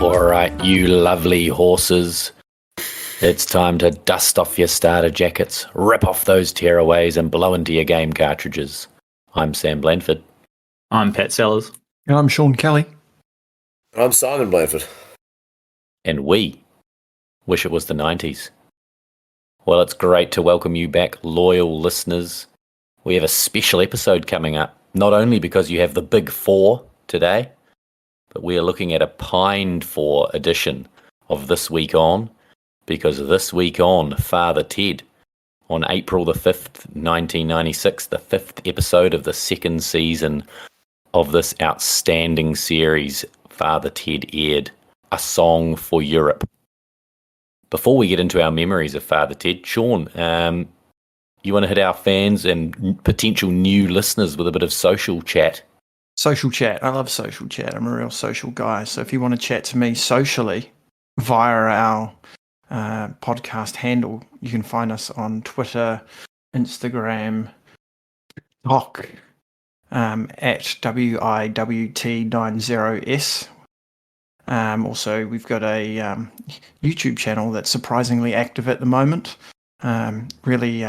All right, you lovely horses. It's time to dust off your starter jackets, rip off those tearaways and blow into your game cartridges. I'm Sam Blanford. I'm Pat Sellers. And I'm Sean Kelly. I'm Simon Blanford. And we wish it was the 90s. Well, it's great to welcome you back, loyal listeners. We have a special episode coming up, not only because you have the Big Four today, but we are looking at a pined for edition of This Week On, because This Week On, Father Ted, on April the 5th, 1996, the 5th episode of the second season of this outstanding series, Father Ted aired A Song for Europe. Before we get into our memories of Father Ted, Sean, you want to hit our fans and potential new listeners with a bit of social chat? Social chat. I love social chat. I'm a real social guy. So if you want to chat to me socially via our podcast handle, you can find us on Twitter, Instagram, TikTok, at WIWT90S. Also, we've got a YouTube channel that's surprisingly active at the moment. Really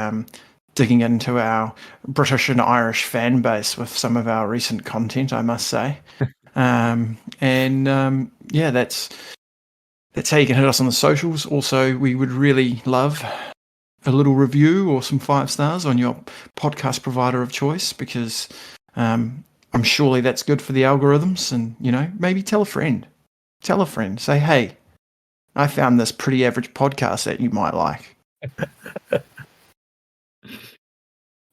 digging into our British and Irish fan base with some of our recent content, I must say. Yeah, that's how you can hit us on the socials. Also, we would really love a little review or some 5 stars on your podcast provider of choice, because I'm surely that's good for the algorithms. And, you know, maybe tell a friend. Tell a friend. Say, hey, I found this pretty average podcast that you might like.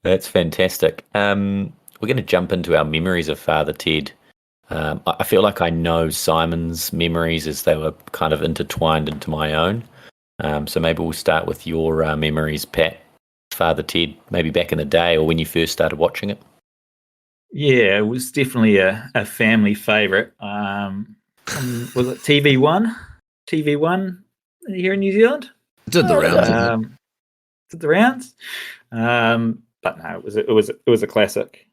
That's fantastic. We're going to jump into our memories of Father Ted. I feel like I know Simon's memories as they were kind of intertwined into my own. So maybe we'll start with your memories, Pat. Father Ted, maybe back in the day or when you first started watching it. Yeah, it was definitely a family favourite. Was it TV1? TV1 here in New Zealand? Did the rounds. Did the rounds. But no, it was a classic.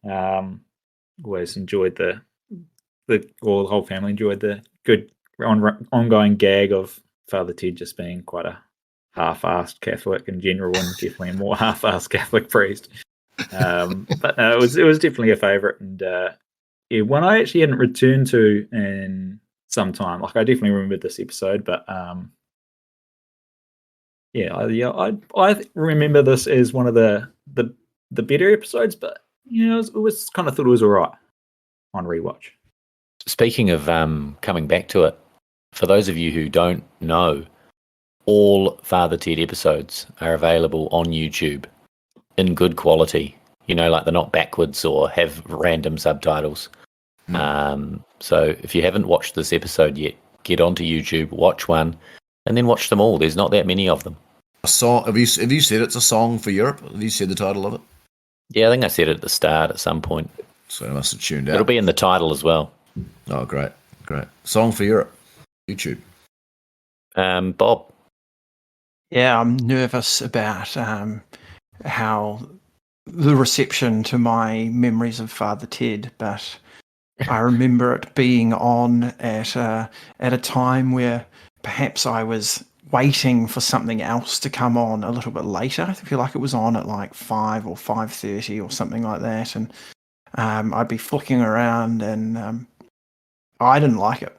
Always enjoyed the whole family enjoyed the good ongoing gag of Father Ted just being quite a half-assed Catholic in general, and definitely a more half-assed Catholic priest. But no, it was definitely a favourite, and yeah, one I actually hadn't returned to in some time. Like, I definitely remembered this episode, but I remember this as one of the better episodes, but you know, it was kind of thought it was all right on rewatch. Speaking of coming back to it, for those of you who don't know, all Father Ted episodes are available on YouTube in good quality. You know, like they're not backwards or have random subtitles. So if you haven't watched this episode yet, get onto YouTube, watch one, and then watch them all. There's not that many of them. Have you said it's a song for Europe? Have you said the title of it? Yeah, I think I said it at the start at some point. So I must have tuned out. It'll be in the title as well. Oh, great. Song for Europe, YouTube. Bob. Yeah, I'm nervous about how the reception to my memories of Father Ted, but I remember it being on at a time where perhaps I was waiting for something else to come on a little bit later. I feel like it was on at like 5 or 5:30 or something like that, and I'd be flicking around, and I didn't like it.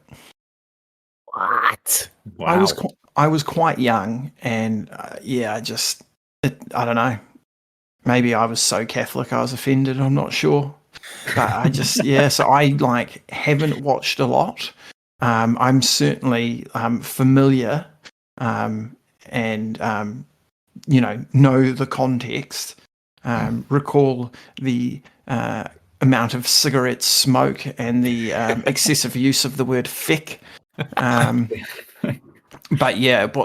What? Wow. I was quite young, and I don't know. Maybe I was so Catholic I was offended. I'm not sure, but I just so I haven't watched a lot. I'm certainly familiar. And know the context, recall the amount of cigarette smoke and the excessive use of the word fick. But yeah, it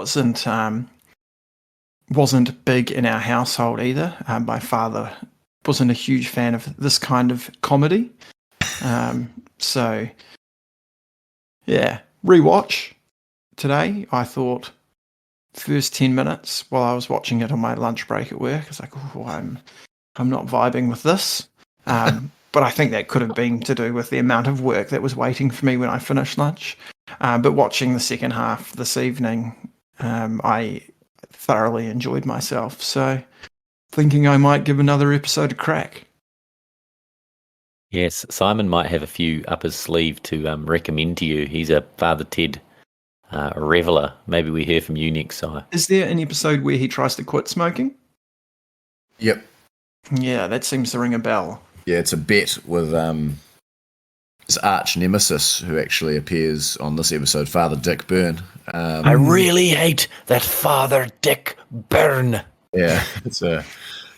wasn't big in our household either. My father wasn't a huge fan of this kind of comedy. So yeah, rewatch today. I thought first 10 minutes while I was watching it on my lunch break at work, I was like, oh, I'm not vibing with this. But I think that could have been to do with the amount of work that was waiting for me when I finished lunch. But watching the second half this evening, I thoroughly enjoyed myself. So thinking I might give another episode a crack. Yes, Simon might have a few up his sleeve to recommend to you. He's a Father Ted reveller. Maybe we hear from you next, Si. Is there an episode where he tries to quit smoking? Yep. Yeah, that seems to ring a bell. Yeah, it's a bet with his arch nemesis, who actually appears on this episode, Father Dick Byrne. I really hate that Father Dick Byrne. Yeah,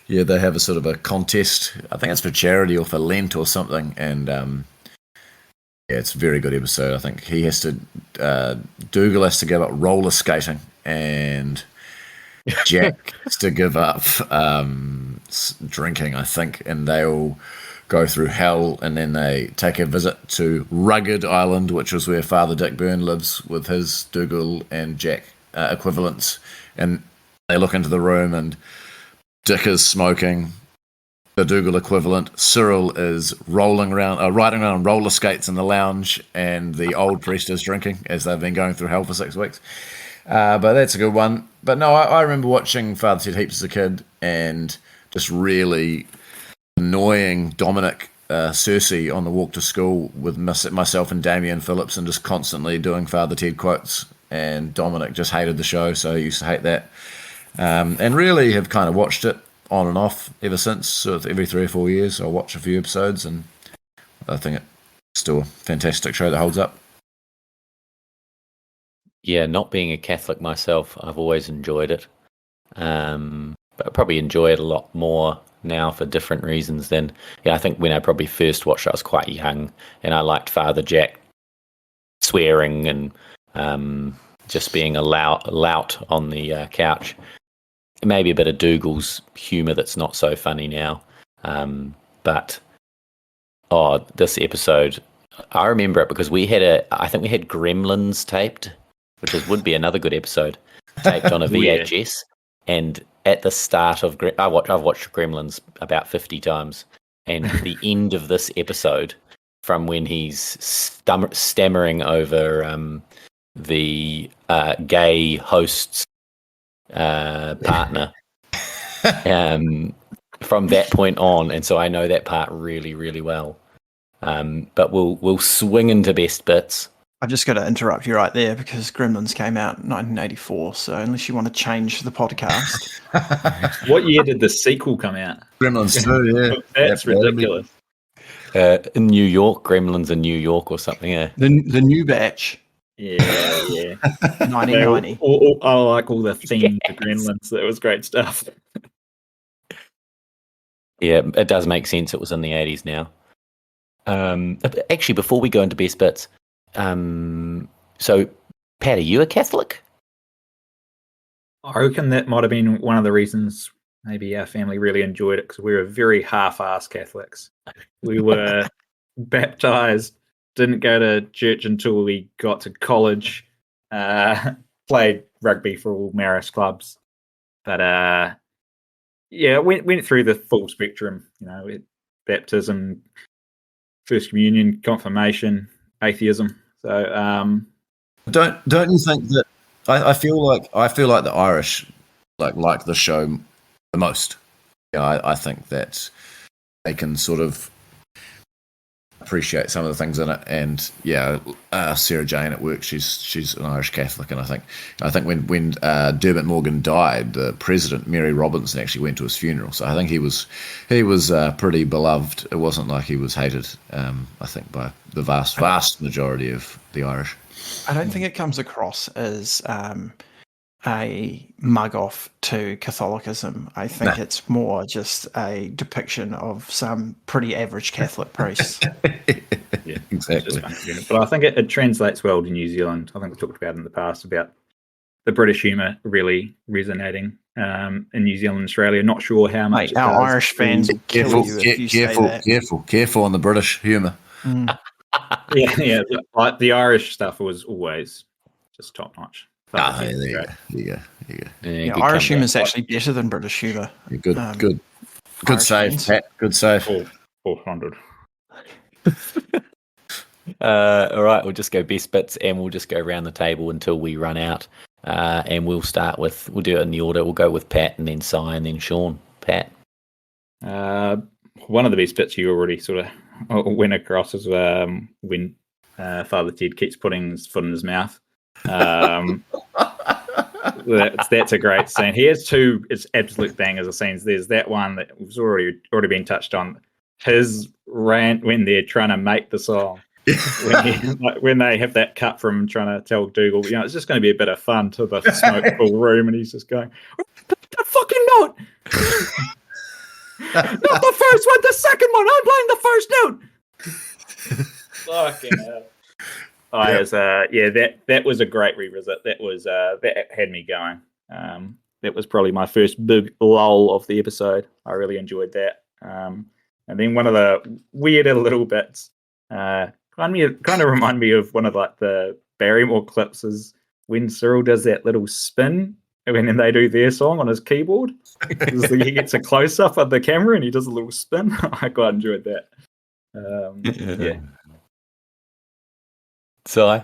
they have a sort of a contest. I think it's for charity or for Lent or something, and yeah, it's a very good episode. I think he has to, Dougal has to give up roller skating, and Jack has to give up drinking, I think, and they all go through hell, and then they take a visit to Rugged Island, which is where Father Dick Byrne lives with his Dougal and Jack equivalents, and they look into the room, and Dick is smoking, the Dougal equivalent. Cyril is riding around on roller skates in the lounge, and the old priest is drinking, as they've been going through hell for 6 weeks. But that's a good one. But no, I remember watching Father Ted heaps as a kid, and just really annoying Dominic Cersei on the walk to school with myself and Damien Phillips, and just constantly doing Father Ted quotes. And Dominic just hated the show, so he used to hate that. And really have kind of watched it on and off ever since. Sort of every 3 or 4 years, I'll watch a few episodes, and I think it's still a fantastic show that holds up. Yeah, not being a Catholic myself, I've always enjoyed it. But I probably enjoy it a lot more now for different reasons than, I think when I probably first watched it, I was quite young, and I liked Father Jack swearing and just being a lout on the couch. Maybe a bit of Dougal's humour that's not so funny now. But this episode, I remember it because I think we had Gremlins taped, which would be another good episode, taped on a VHS. And at the start of I've watched Gremlins about 50 times, and the end of this episode, from when he's stammering over the gay host's partner, from that point on, and so I know that part really, really well. But we'll swing into best bits. I've just got to interrupt you right there because Gremlins came out in 1984. So unless you want to change the podcast, What year did the sequel come out? Gremlins 2, yeah. That's ridiculous. In New York, Gremlins in New York or something. Yeah. the new batch, Yeah. 1990. I like all the theme to Gremlins. That was great stuff. Yeah, it does make sense. It was in the 80s now. Actually, before we go into best bits, so Pat, are you a Catholic? I reckon that might have been one of the reasons maybe our family really enjoyed it, because we were very half-assed Catholics. We were baptized, didn't go to church until we got to college, played rugby for all Marist clubs, but went through the full spectrum, baptism, first communion, confirmation, atheism. So Don't you think that I feel like the Irish like the show the most? I think that they can sort of appreciate some of the things in it, and Sarah Jane at work, she's an Irish Catholic, and I think when Dermot Morgan died, the president Mary Robinson actually went to his funeral, so I think he was pretty beloved. It wasn't like he was hated, I think, by the vast majority of the Irish. I don't think it comes across as a mug off to Catholicism. I think it's more just a depiction of some pretty average Catholic priests. Yeah, exactly. But I think it translates well to New Zealand. I think we talked about in the past about the British humour really resonating in New Zealand and Australia. Not sure how much. Mate, our Irish fans will kill you if you say that. Careful on the British humour. Mm. Yeah. Like the Irish stuff was always just top notch. There you go. Yeah, Irish humour is actually better than British humour. Yeah, good Irish save, fans. Pat. Good save. 400. All right, we'll just go best bits, and we'll just go around the table until we run out. And we'll do it in the order. We'll go with Pat, and then Si, and then Sean. Pat. One of the best bits you already sort of went across is when Father Ted keeps putting his foot in his mouth. That's a great scene. He has two absolute bangers of scenes. There's that one that was already been touched on. His rant when they're trying to make the song. when they have that cut from trying to tell Dougal, it's just going to be a bit of fun to the smoke-filled room, and he's just going, "The fucking note, not the first one, the second one. I'm playing the first note." Fucking hell. That was a great revisit. That had me going. That was probably my first big lull of the episode. I really enjoyed that. And then one of the weirder little bits, kind of remind me of one of like the Barrymore clips is when Cyril does that little spin when they do their song on his keyboard. He gets a close up of the camera and he does a little spin. I quite enjoyed that. Yeah. Si?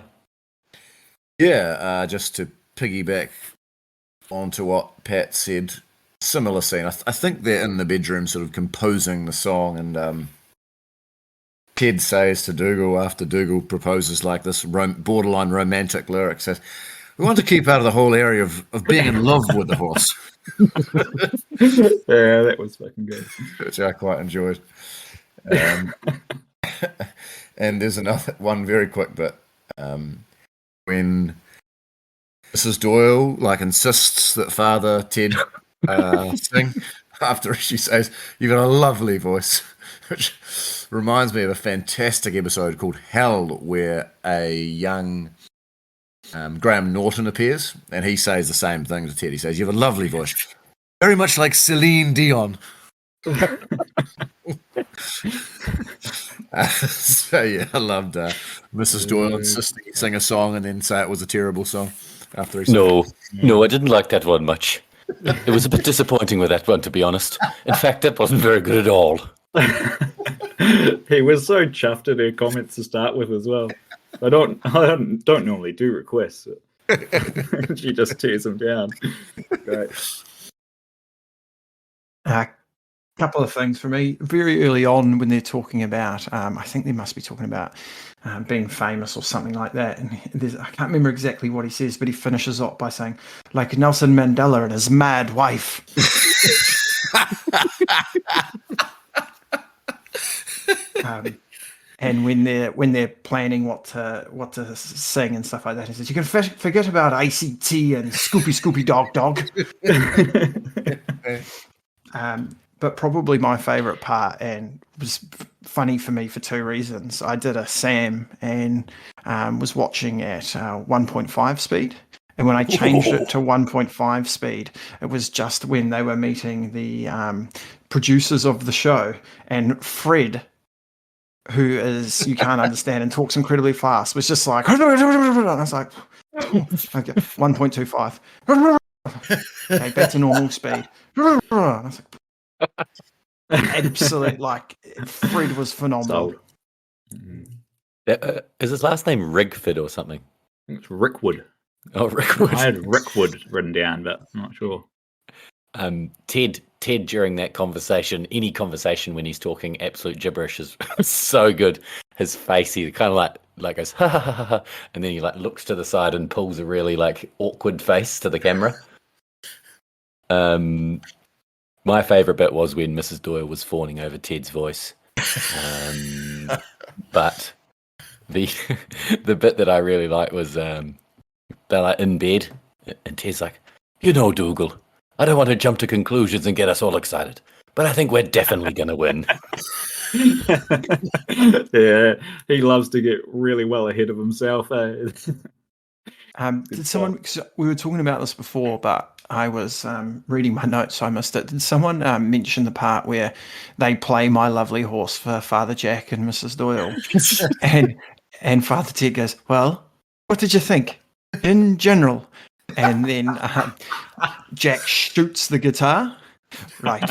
Yeah, just to piggyback onto what Pat said, similar scene. I think they're in the bedroom sort of composing the song, and Ted says to Dougal after Dougal proposes like this borderline romantic lyric, says, "We want to keep out of the whole area of being in love with the horse." Yeah, that was fucking good. Which I quite enjoyed. And there's another one very quick bit. When Mrs Doyle insists that Father Ted sing, after she says, "You've got a lovely voice," which reminds me of a fantastic episode called Hell, where a young Graham Norton appears, and he says the same thing to Ted. He says, "You have a lovely voice, very much like Celine Dion." So yeah, I loved Mrs Doyle insisting he sing a song and then say it was a terrible song after he sang. No, I didn't like that one much. It was a bit disappointing with that one, to be honest. In fact, that wasn't very good at all. He was so chuffed at her comments to start with as well. I don't normally do requests. She just tears them down. Great. Couple of things for me. Very early on when they're talking about, I think they must be talking about being famous or something like that. And I can't remember exactly what he says, but he finishes up by saying, like Nelson Mandela and his mad wife. And when they're planning what to sing and stuff like that, he says, "You can forget about ICT and Scoopy Dog." But probably my favourite part, and was funny for me for two reasons. I did a Sam and was watching at 1.5 speed. And when I changed it to 1.5 speed, it was just when they were meeting the producers of the show. And Fred, who is, you can't understand and talks incredibly fast, was just like, and I was like, okay, 1.25. Okay, back to normal speed. And I was like, absolute, Fred was phenomenal. Is his last name Rigford or something? It's Rickwood. Oh, Rickwood. I had Rickwood written down, but I'm not sure. Ted during that conversation, any conversation when he's talking absolute gibberish is so good. His face, he kind of like goes ha ha ha ha, and then he looks to the side and pulls a really awkward face to the camera. My favourite bit was when Mrs Doyle was fawning over Ted's voice. But the bit that I really liked was they're in bed and Ted's like, Dougal, I don't want to jump to conclusions and get us all excited, but I think we're definitely going to win. Yeah, he loves to get really well ahead of himself. Did someone, we were talking about this before, but I was reading my notes, so I missed it. Did someone mention the part where they play My Lovely Horse for Father Jack and Mrs Doyle? and Father Ted goes, "Well, what did you think in general?" And then Jack shoots the guitar. Right.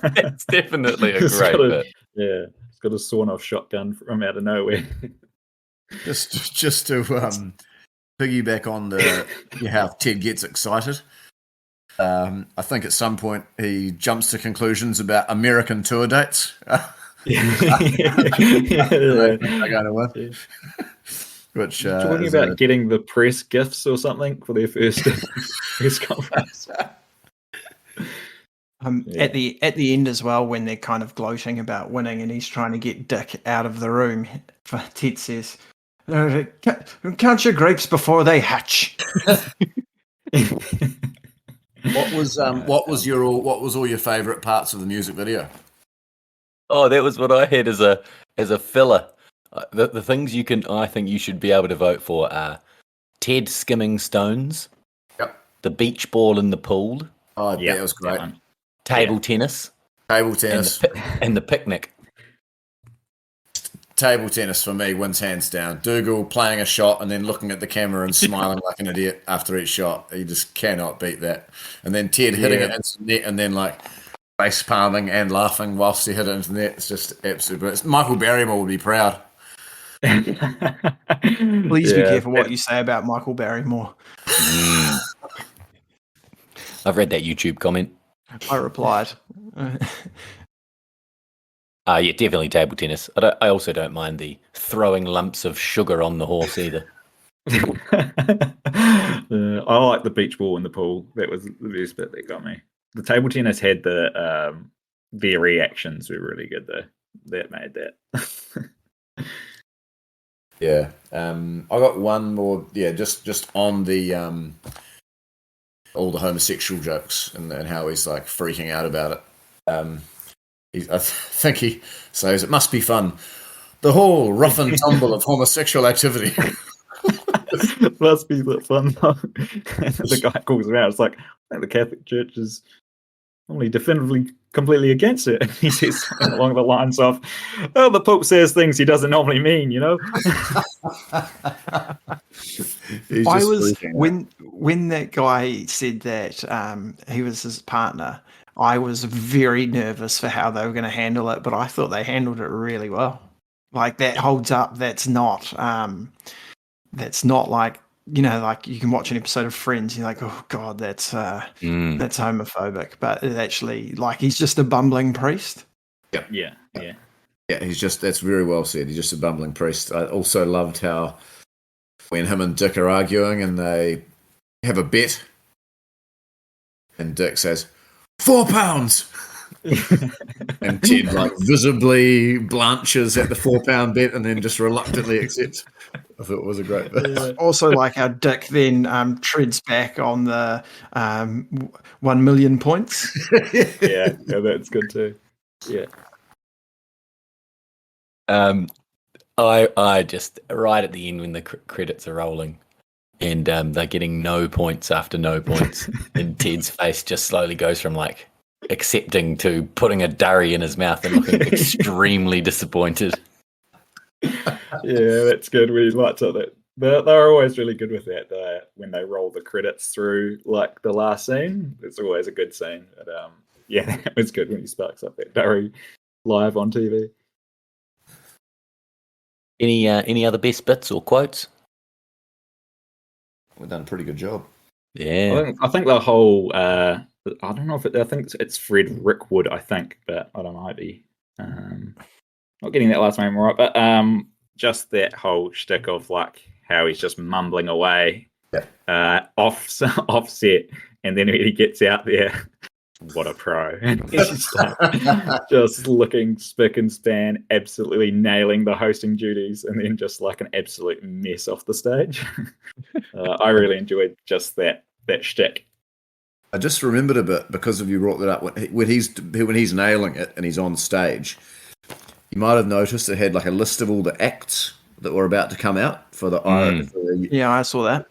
It's definitely a great bit. Yeah, got a sawn-off shotgun from out of nowhere. Just to piggyback on how Ted gets excited. I think at some point he jumps to conclusions about American tour dates. Yeah. They're going to win. Yeah. Which Talking is about getting the press gifts or something for their first press conference. At the end as well, when they're kind of gloating about winning, and he's trying to get Dick out of the room, Ted says, "Count your grapes before they hatch." What was all your favourite parts of the music video? Oh, that was what I had as a filler. The things I think you should be able to vote for are Ted skimming stones, Yep. the beach ball in the pool, Oh, yeah, that was great. table tennis, Table tennis. and the picnic. Table tennis for me wins hands down. Dougal playing a shot and then looking at the camera and smiling like an idiot after each shot. You just cannot beat that. And then Ted hitting it into the net and then like face palming and laughing whilst he hit it into the net. It's just absolute brilliant. Michael Barrymore would be proud. Please be careful what you say about Michael Barrymore. I've read that YouTube comment. I replied. Yeah, definitely table tennis. I also don't mind the throwing lumps of sugar on the horse either. I like the beach ball in the pool. That was the best bit that got me. The table tennis had their reactions were really good though. That made that. Yeah. I got one more. Yeah, just on the all the homosexual jokes and how he's like freaking out about it. I think he says it must be fun. The whole rough and tumble of homosexual activity. Must be fun. The guy calls him out. It's like, I think the Catholic Church is only definitively completely against it. And he says something along the lines of, "Oh, the Pope says things he doesn't normally mean, you know." I was when that guy said that he was his partner. I was very nervous for how they were going to handle it, but I thought they handled it really well. Like that holds up. That's not like, you know, like you can watch an episode of Friends, you're like, oh God, that's homophobic. But it actually, like, he's just a bumbling priest. Yeah. That's very well said. He's just a bumbling priest. I also loved how when him and Dick are arguing and they have a bet, and Dick says, £4. And Ted like visibly blanches at the £4 bet and then just reluctantly accepts. I thought it was a great bit. Also, like how Dick then treads back on the 1 million points. yeah, that's good too. Yeah. I just right at the end when the credits are rolling and they're getting no points after no points, and Ted's face just slowly goes from like accepting to putting a durry in his mouth and looking extremely disappointed. Yeah, that's good. We liked it. They're always really good with that. When they roll the credits through, like the last scene, it's always a good scene. But yeah, it was good when he sparks up that durry live on TV. Any other best bits or quotes? We've done a pretty good job. Yeah, I think the whole. I don't know if I think it's Fred Rickwood. I think, but I don't know. I'd be not getting that last name right, but just that whole shtick of like how he's just mumbling away, offset, and then when he gets out there, what a pro! And he's just like just looking spick and span, absolutely nailing the hosting duties, and then just like an absolute mess off the stage. I really enjoyed just that shtick. I just remembered a bit because of you brought that up when he's nailing it and he's on stage. You might have noticed it had like a list of all the acts that were about to come out for the Yeah, I saw that.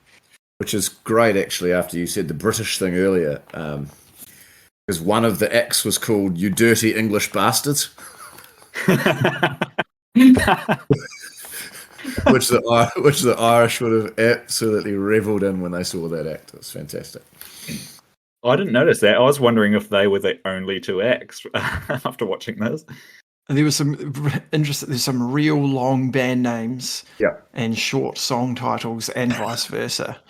Which is great actually. After you said the British thing earlier, because one of the acts was called "You Dirty English Bastards," which the Irish would have absolutely revelled in when they saw that act. It was fantastic. I didn't notice that. I was wondering if they were the only two acts after watching this. there was some interesting. There's some real long band names, Yeah. and short song titles, and vice versa.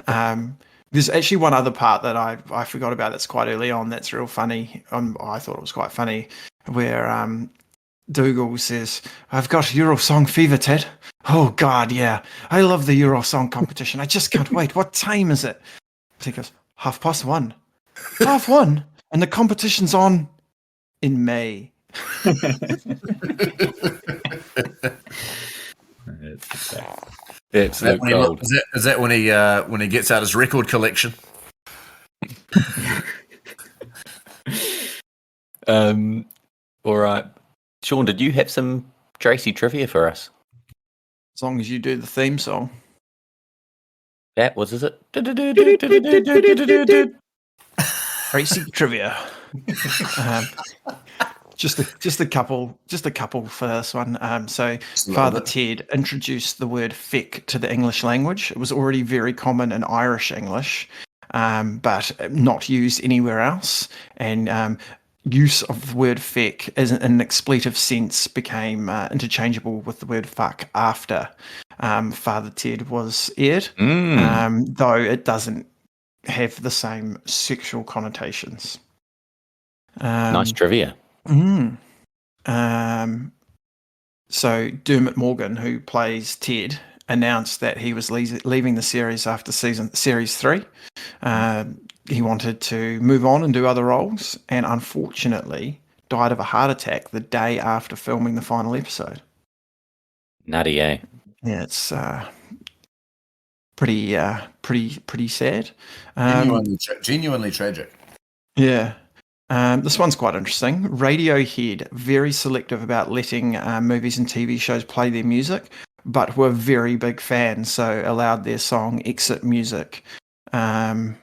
There's actually one other part that I forgot about. That's quite early on. That's real funny. I thought it was quite funny, where Dougal says, "I've got Eurosong fever, Ted. Oh God, yeah, I love the Eurosong competition. I just can't wait. What time is it?" So he goes, 1:30. 1:30, and the competition's on in May. Absolute gold. Is that when he gets out his record collection? All right. Sean, did you have some Tracy trivia for us? As long as you do the theme song. That was, is it? Tracy trivia. Just a couple for this one. So Father Ted introduced the word feck to the English language. It was already very common in Irish English, but not used anywhere else. And use of the word feck in an expletive sense became interchangeable with the word fuck after Father Ted was aired, though it doesn't have the same sexual connotations. Nice trivia. So Dermot Morgan, who plays Ted, announced that he was leaving the series after series 3. He wanted to move on and do other roles, and unfortunately died of a heart attack the day after filming the final episode. Nutty, eh? Yeah, it's pretty sad. Genuinely tragic. Yeah. This one's quite interesting. Radiohead, very selective about letting movies and TV shows play their music, but were very big fans, so allowed their song Exit Music for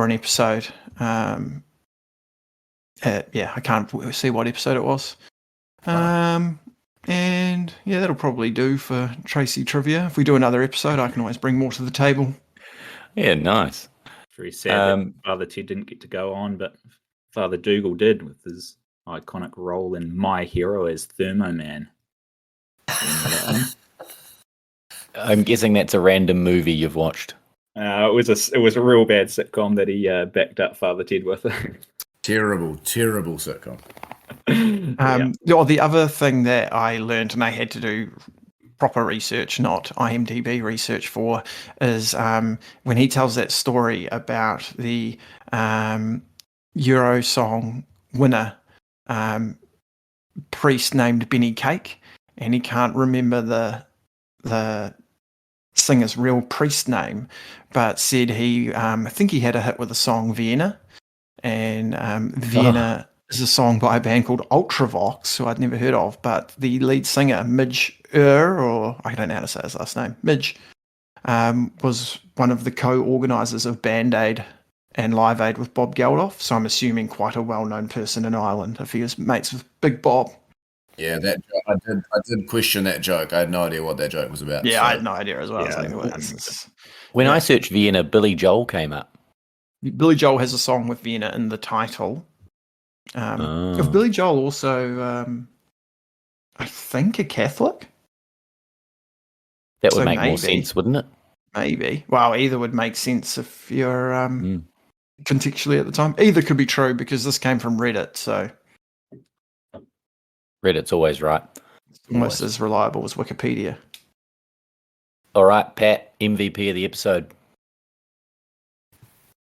an episode. I can't see what episode it was. And yeah, that'll probably do for Tracy trivia. If we do another episode, I can always bring more to the table. Yeah, nice. Very sad that Father Ted didn't get to go on, but Father Dougal did with his iconic role in My Hero as Thermo Man. I'm guessing that's a random movie you've watched. It was a real bad sitcom that he backed up Father Ted with. Terrible sitcom. The other thing that I learned, and I had to do proper research, not IMDb research for, is when he tells that story about the Eurosong winner, priest named Benny Cake, and he can't remember the singer's real priest name, but said I think he had a hit with the song Vienna, and Vienna is a song by a band called Ultravox, who I'd never heard of, but the lead singer, Midge or I don't know how to say his last name, Midge, was one of the co-organisers of Band Aid and Live Aid with Bob Geldof, so I'm assuming quite a well-known person in Ireland if he was mates with Big Bob. Yeah, that joke, I did question that joke. I had no idea what that joke was about. Yeah, so. I had no idea as well. Yeah, when I searched Vienna, Billy Joel came up. Billy Joel has a song with Vienna in the title. If Billy Joel also, I think, a Catholic? That would make more sense, wouldn't it? Maybe. Well, either would make sense if you're contextually at the time. Either could be true because this came from Reddit, so Reddit's always right. Almost as reliable as Wikipedia. All right, Pat, MVP of the episode.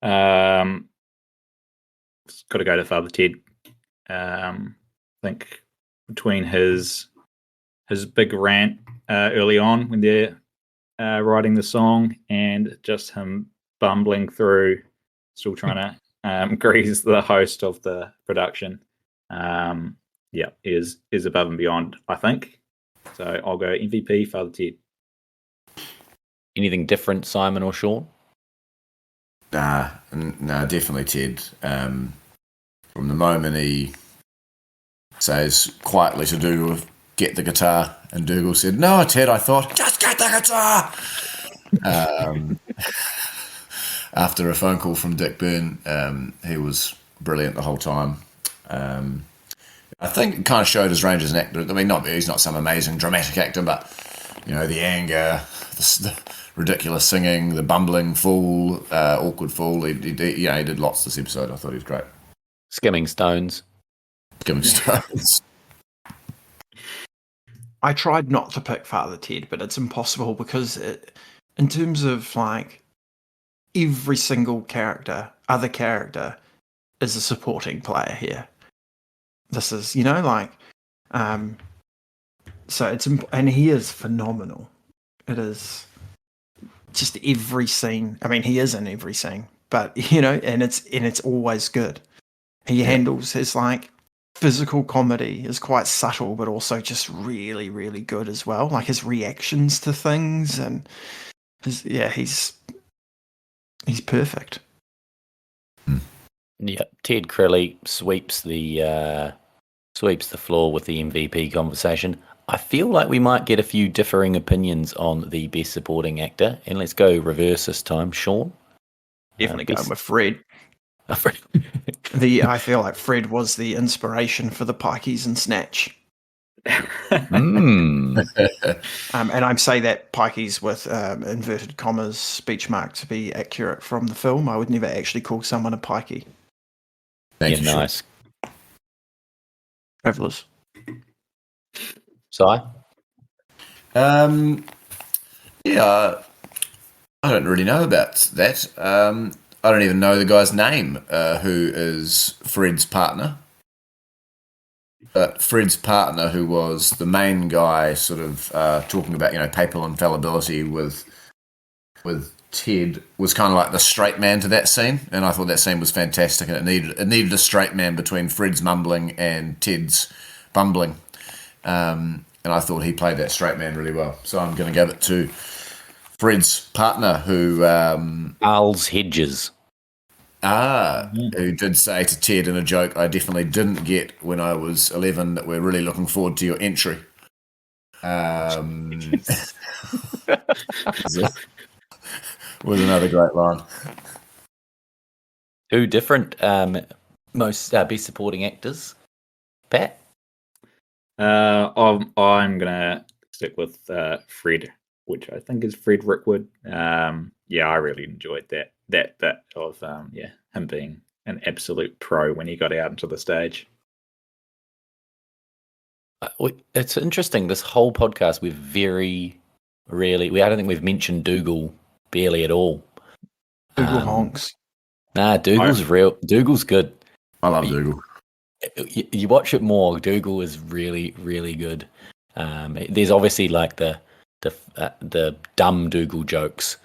It's got to go to Father Ted. I think between his big rant early on when they're writing the song and just him bumbling through, still trying to grease the host of the production, is above and beyond, I think. So I'll go MVP, Father Ted. Anything different, Simon or Sean? Nah, definitely Ted. From the moment he says quietly to Dougal, get the guitar, and Dougal said, no, Ted, I thought, just get the guitar! After a phone call from Dick Byrne, he was brilliant the whole time. I think it kind of showed his range as an actor. I mean, he's not some amazing dramatic actor, but the anger, the ridiculous singing, the bumbling fool, awkward fool. He did lots this episode. I thought he was great. Skimming stones. Skimming stones. I tried not to pick Father Ted, but it's impossible because in terms of like every single other character is a supporting player here. This is, so it's, and he is phenomenal. It is just every scene. I mean, he is in every scene, but and it's always good. He handles his like physical comedy is quite subtle, but also just really, really good as well. Like his reactions to things and he's perfect. Yeah, Ted Crilly sweeps the floor with the MVP conversation. I feel like we might get a few differing opinions on the best supporting actor, and let's go reverse this time. Sean, definitely going with Fred. Fred. I feel like Fred was the inspiration for the Pikeys and Snatch. Mm. And I say that Pikeys with inverted commas, speech mark to be accurate from the film. I would never actually call someone a Pikey. Thank you, nice. Travelers. Si? I don't really know about that. I don't even know the guy's name, who is Fred's partner. But Fred's partner, who was the main guy, sort of talking about papal infallibility with Ted, was kind of like the straight man to that scene, and I thought that scene was fantastic, and it needed a straight man between Fred's mumbling and Ted's bumbling, and I thought he played that straight man really well. So I'm going to give it to Fred's partner, who Arles Hedges. Who did say to Ted in a joke I definitely didn't get when I was 11 that we're really looking forward to your entry. Was another great line. Two different most best supporting actors. Pat? I'm gonna stick with Fred, which I think is Fred Rickwood. I really enjoyed that bit of him being an absolute pro when he got out into the stage. It's interesting. This whole podcast, we've very rarely. I don't think we've mentioned Dougal barely at all. Dougal honks. Nah, Dougal's real. Dougal's good. I love Dougal. You watch it more. Dougal is really, really good. There's obviously like the dumb Dougal jokes,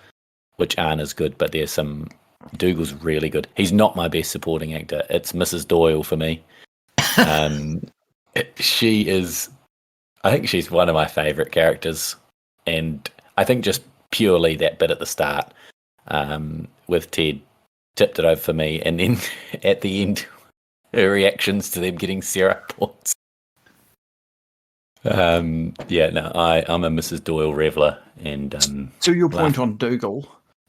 which aren't as good, but there's some. Dougal's really good. He's not my best supporting actor. It's Mrs Doyle for me. She is. I think she's one of my favourite characters, and I think just purely that bit at the start with Ted tipped it over for me, and then at the end, her reactions to them getting syrup points. I'm a Mrs Doyle reveller, and to your point on Dougal,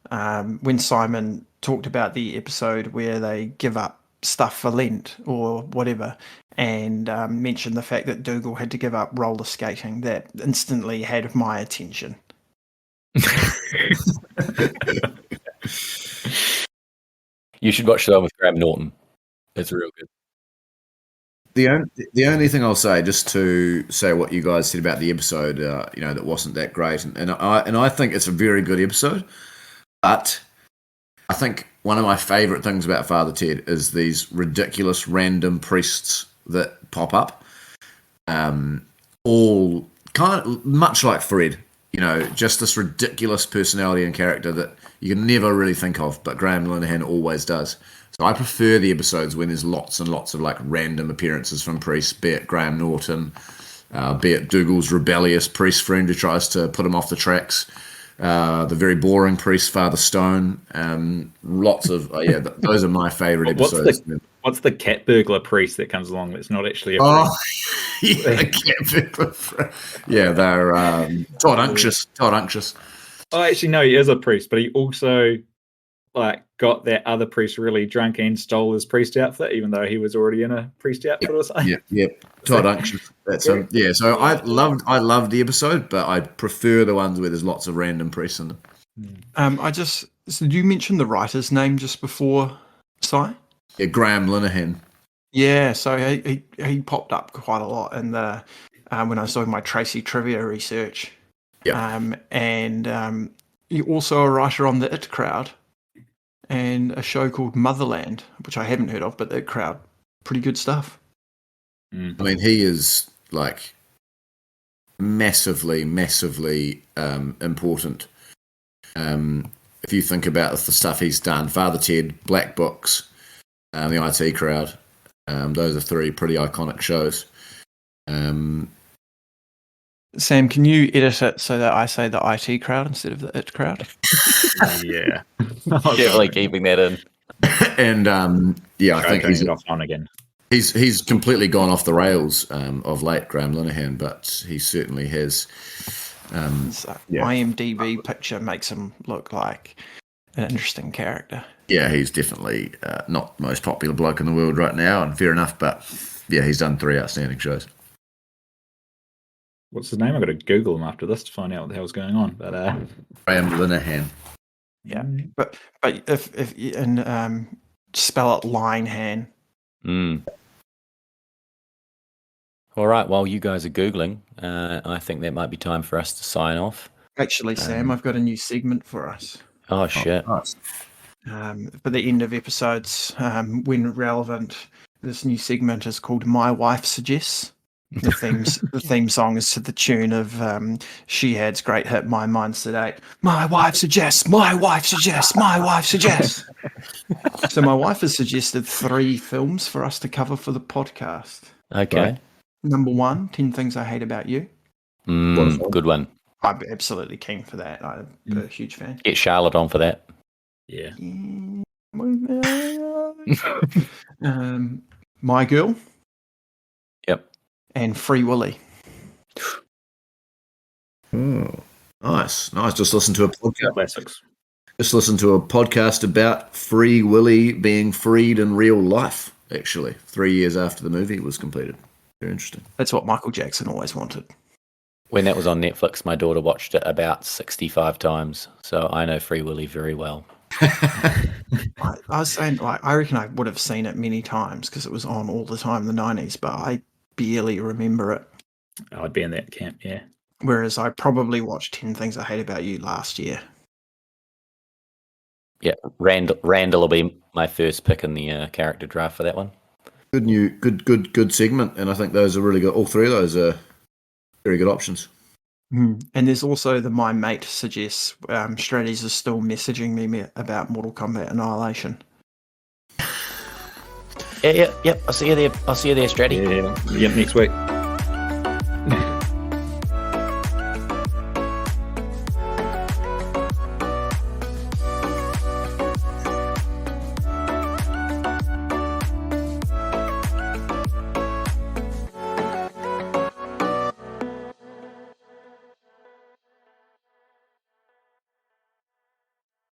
when Simon talked about the episode where they give up stuff for Lent or whatever, and mentioned the fact that Dougal had to give up roller skating, that instantly had my attention. You should watch the one with Graham Norton. It's real good. The only thing I'll say, just to say what you guys said about the episode, that wasn't that great, and I think it's a very good episode, but I think one of my favourite things about Father Ted is these ridiculous random priests that pop up, all kind of much like Fred, just this ridiculous personality and character that you can never really think of, but Graham Linehan always does. So I prefer the episodes when there's lots and lots of like random appearances from priests, be it Graham Norton, be it Dougal's rebellious priest friend who tries to put him off the tracks, the very boring priest, Father Stone. Lots of those are my favourite episodes. What's the cat burglar priest that comes along that's not actually a priest? The cat burglar. Yeah, they're Todd Unctious. Oh, actually, no, he is a priest, but he also like got that other priest really drunk and stole his priest outfit, even though he was already in a priest outfit or something. Yep. Todd Unctious. That's him. Yeah. So I loved the episode, but I prefer the ones where there's lots of random priests in them. So did you mention the writer's name just before, Si? Yeah, Graham Linehan. Yeah, so he popped up quite a lot in the when I was doing my Tracy trivia research. Yeah. And you're also a writer on the It Crowd and a show called Motherland, which I haven't heard of, but the It Crowd, pretty good stuff. I mean, he is like massively important. If you think about the stuff he's done, Father Ted, Black Books, the IT Crowd, those are three pretty iconic shows. Sam, can you edit it so that I say the IT Crowd instead of the It Crowd? Yeah. Definitely keeping that in. And I think he's off on again. He's completely gone off the rails of late, Graham Linehan, but he certainly has. IMDb picture makes him look like an interesting character. Yeah, he's definitely not the most popular bloke in the world right now, and fair enough, but yeah, he's done 3 outstanding shows. What's his name? I've got to Google him after this to find out what the hell's going on. But Graham Linehan. Yeah, but if and spell it Linehan. All right, while you guys are Googling, I think that might be time for us to sign off. Actually, Sam, I've got a new segment for us. Oh, shit. Nice. For the end of episodes, when relevant, this new segment is called My Wife Suggests. The theme song is to the tune of Shihad's great hit My Mind's Sedate. My wife suggests, my wife suggests, my wife suggests. So my wife has suggested 3 films for us to cover for the podcast. Okay. Right. Number 1, 10 Things I Hate About You. Good one. I'm absolutely keen for that. I'm a huge fan. Get Charlotte on for that. yeah. My Girl. Yep. And Free Willy. Oh, nice. Just listen to a podcast. Classics. Just listen to a podcast about Free Willy being freed in real life. Actually, 3 years after the movie was completed. Very interesting. That's what Michael Jackson always wanted. When that was on Netflix, my daughter watched it about 65 times, so I know Free Willy very well. I was saying, like, I reckon I would have seen it many times because it was on all the time in the 90s, but I barely remember it. I'd be in that camp, yeah. Whereas I probably watched 10 Things I Hate About You last year. Yeah, Randall will be my first pick in the character draft for that one. Good segment, and I think those are really good. All 3 of those are very good options. And there's also the My Mate Suggests. Strategies is still messaging me about Mortal Kombat Annihilation. Yep. I'll see you there, Stratty. Yeah, next week.